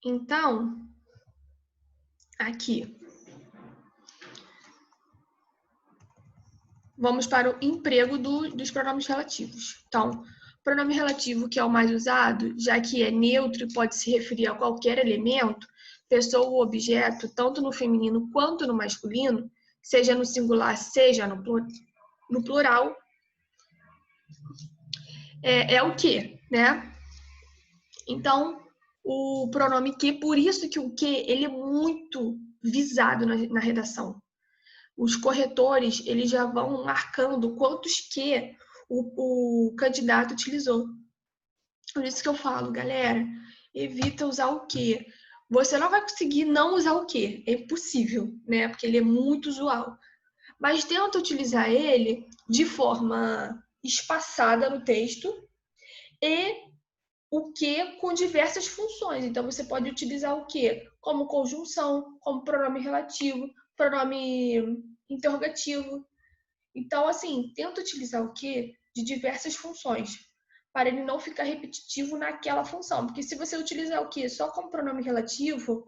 Então, aqui, vamos para o emprego dos pronomes relativos. Então, pronome relativo, que é o mais usado, já que é neutro e pode se referir a qualquer elemento, pessoa ou objeto, tanto no feminino quanto no masculino, seja no singular, seja no plural, é o que, né? Então, o pronome que, por isso que o que, ele é muito visado na redação. Os corretores, eles já vão marcando quantos que o candidato utilizou. Por isso que eu falo, galera, evita usar o que. Você não vai conseguir não usar o que, é impossível, né? Porque ele é muito usual. Mas tenta utilizar ele de forma espaçada no texto e o que com diversas funções. Então, você pode utilizar o que como conjunção, como pronome relativo, pronome interrogativo. Então, assim, tenta utilizar o que de diversas funções, para ele não ficar repetitivo naquela função. Porque se você utilizar o que só como pronome relativo,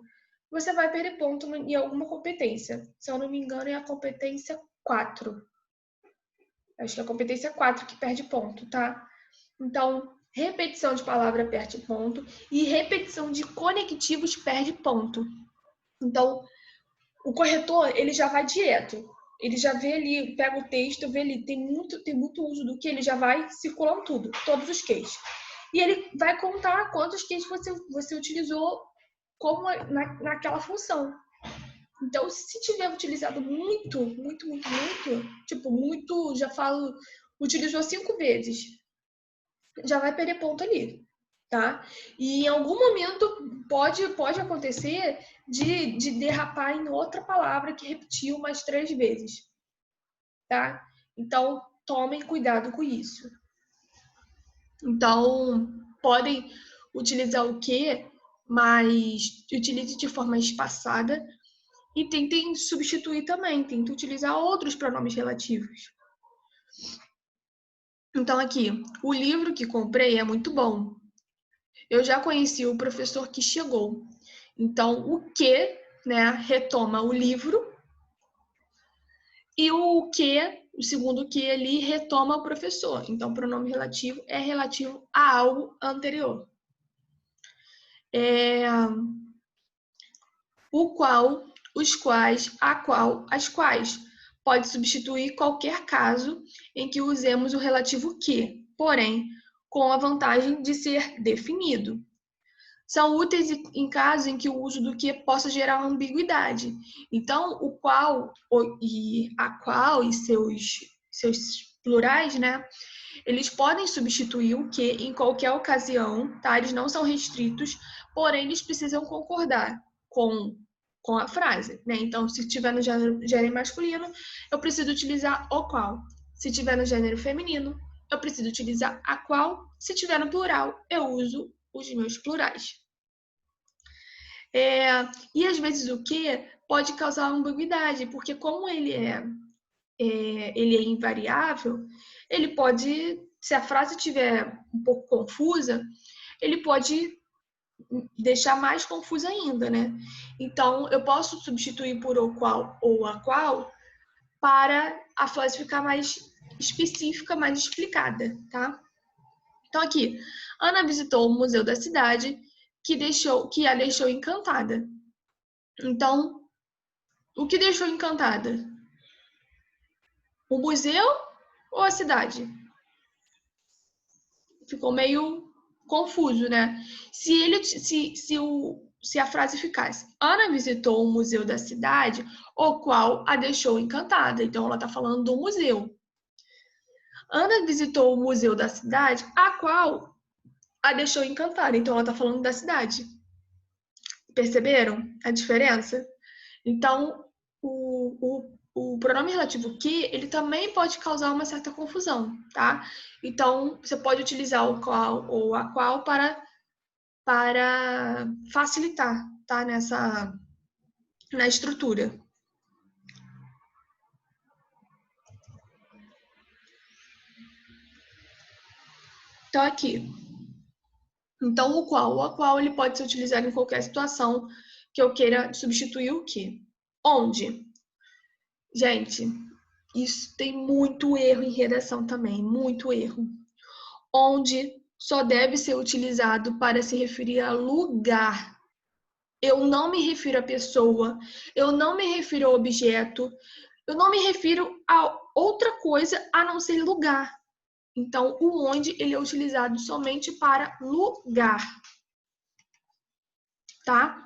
você vai perder ponto em alguma competência. Se eu não me engano, é a competência 4. Acho que é a competência 4 que perde ponto, tá? Então, repetição de palavra perde ponto e repetição de conectivos perde ponto. Então, o corretor, ele já vai direto. Ele já vê ali, pega o texto, vê ali, tem muito uso do que, ele já vai circulando tudo, todos os keys. E ele vai contar quantos keys você utilizou como naquela função. Então, se tiver utilizado muito, tipo, muito, já falo, utilizou 5 vezes, já vai perder ponto ali, tá? E em algum momento pode acontecer de derrapar em outra palavra que repetiu mais 3 vezes, tá? Então, tomem cuidado com isso. Então, podem utilizar o que, mas utilize de forma espaçada e tentem substituir também, tentem utilizar outros pronomes relativos. Então, aqui, o livro que comprei é muito bom. Eu já conheci o professor que chegou. Então, o que, né, retoma o livro e o que, o segundo que, ele retoma o professor. Então, o pronome relativo é relativo a algo anterior. O qual, os quais, a qual, as quais. Pode substituir qualquer caso em que usemos o relativo que, porém, com a vantagem de ser definido. São úteis em casos em que o uso do que possa gerar ambiguidade. Então, o qual e a qual e seus plurais, né? Eles podem substituir o que em qualquer ocasião, tá? Eles não são restritos, porém eles precisam concordar com a frase, né? Então, se tiver no gênero masculino, eu preciso utilizar o qual. Se tiver no gênero feminino, eu preciso utilizar a qual. Se tiver no plural, eu uso os meus plurais. E às vezes o que pode causar ambiguidade, porque como ele é invariável, ele pode, se a frase estiver um pouco confusa, ele pode deixar mais confusa ainda, né? Então, eu posso substituir por o qual ou a qual para a frase ficar mais específica, mais explicada, tá? Então, aqui, Ana visitou o museu da cidade que a deixou encantada. Então, o que deixou encantada? O museu ou a cidade? Ficou meio confuso, né? Se a frase ficasse Ana visitou o museu da cidade, o qual a deixou encantada. Então, ela está falando do museu. Ana visitou o museu da cidade, a qual a deixou encantada. Então, ela está falando da cidade. Perceberam a diferença? Então, o pronome relativo que, ele também pode causar uma certa confusão, tá? Então, você pode utilizar o qual ou a qual para facilitar, tá? Na estrutura. Então, aqui, Então, o qual ou a qual ele pode ser utilizado em qualquer situação que eu queira substituir o que. Onde? Gente, isso tem muito erro em redação também, muito erro. Onde só deve ser utilizado para se referir a lugar. Eu não me refiro à pessoa, eu não me refiro ao objeto, eu não me refiro a outra coisa a não ser lugar. Então, o onde ele é utilizado somente para lugar, tá?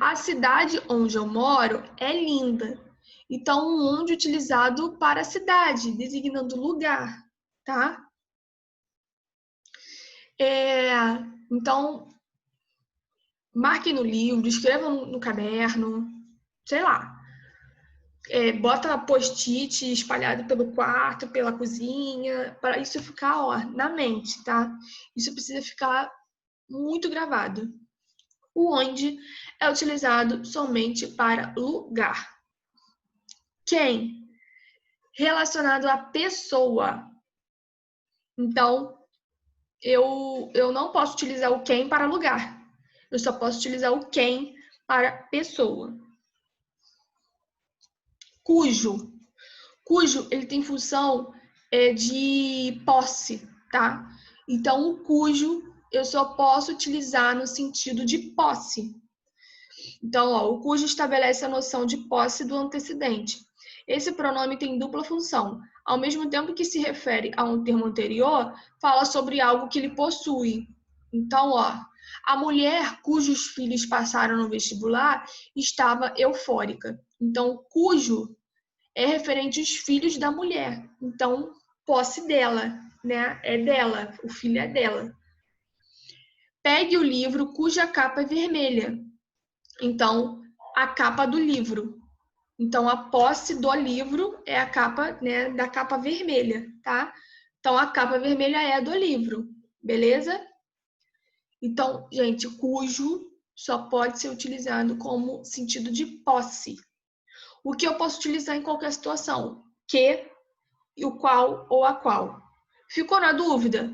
A cidade onde eu moro é linda. Então, o onde utilizado para a cidade, designando lugar, tá? Então, marque no livro, escreva no caderno, sei lá. Bota post-it espalhado pelo quarto, pela cozinha, para isso ficar, ó, na mente, tá? Isso precisa ficar muito gravado. O onde é utilizado somente para lugar. Quem? Relacionado à pessoa. Então, eu não posso utilizar o quem para lugar. Eu só posso utilizar o quem para pessoa. Cujo. Cujo, ele tem função de posse, tá? Então, o cujo eu só posso utilizar no sentido de posse. Então, ó, o cujo estabelece a noção de posse do antecedente. Esse pronome tem dupla função. Ao mesmo tempo que se refere a um termo anterior, fala sobre algo que ele possui. Então, ó, a mulher cujos filhos passaram no vestibular estava eufórica. Então, cujo é referente aos filhos da mulher. Então, posse dela, né? É dela, o filho é dela. Pegue o livro cuja capa é vermelha. Então, a capa do livro. Então, a posse do livro é a capa, né, da capa vermelha, tá? Então, a capa vermelha é a do livro, beleza? Então, gente, cujo só pode ser utilizado como sentido de posse. O que eu posso utilizar em qualquer situação? Que, e o qual ou a qual. Ficou na dúvida?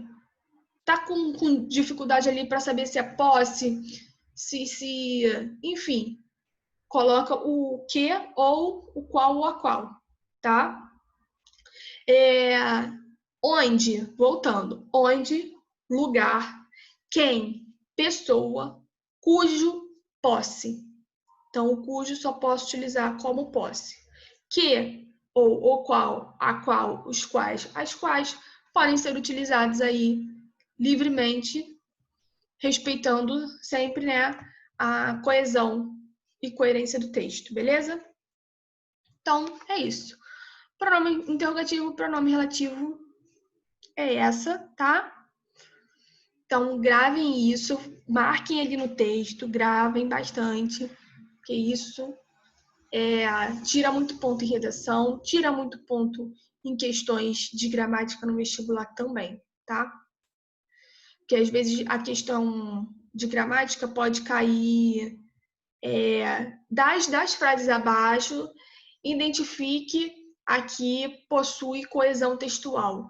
Tá com dificuldade ali para saber se é posse, enfim, coloca o que ou o qual ou a qual, tá? Onde, voltando, onde, lugar, quem, pessoa, cujo, posse. Então, o cujo só posso utilizar como posse. Que, ou o qual, a qual, os quais, as quais, podem ser utilizados aí livremente, respeitando sempre, né, a coesão e coerência do texto, beleza? Então, é isso. Pronome interrogativo, pronome relativo é essa, tá? Então, gravem isso, marquem ele no texto, gravem bastante, porque isso tira muito ponto em redação, tira muito ponto em questões de gramática no vestibular também, tá? Porque às vezes a questão de gramática pode cair das frases abaixo, identifique a que possui coesão textual,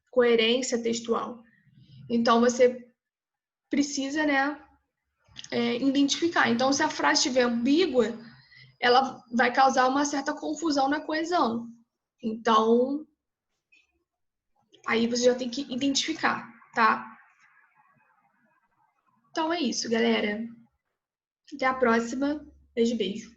coerência textual. Então, você precisa, né, identificar. Então, se a frase estiver ambígua, ela vai causar uma certa confusão na coesão. Então, aí você já tem que identificar, tá? Então é isso, galera. Até a próxima. Beijo, beijo.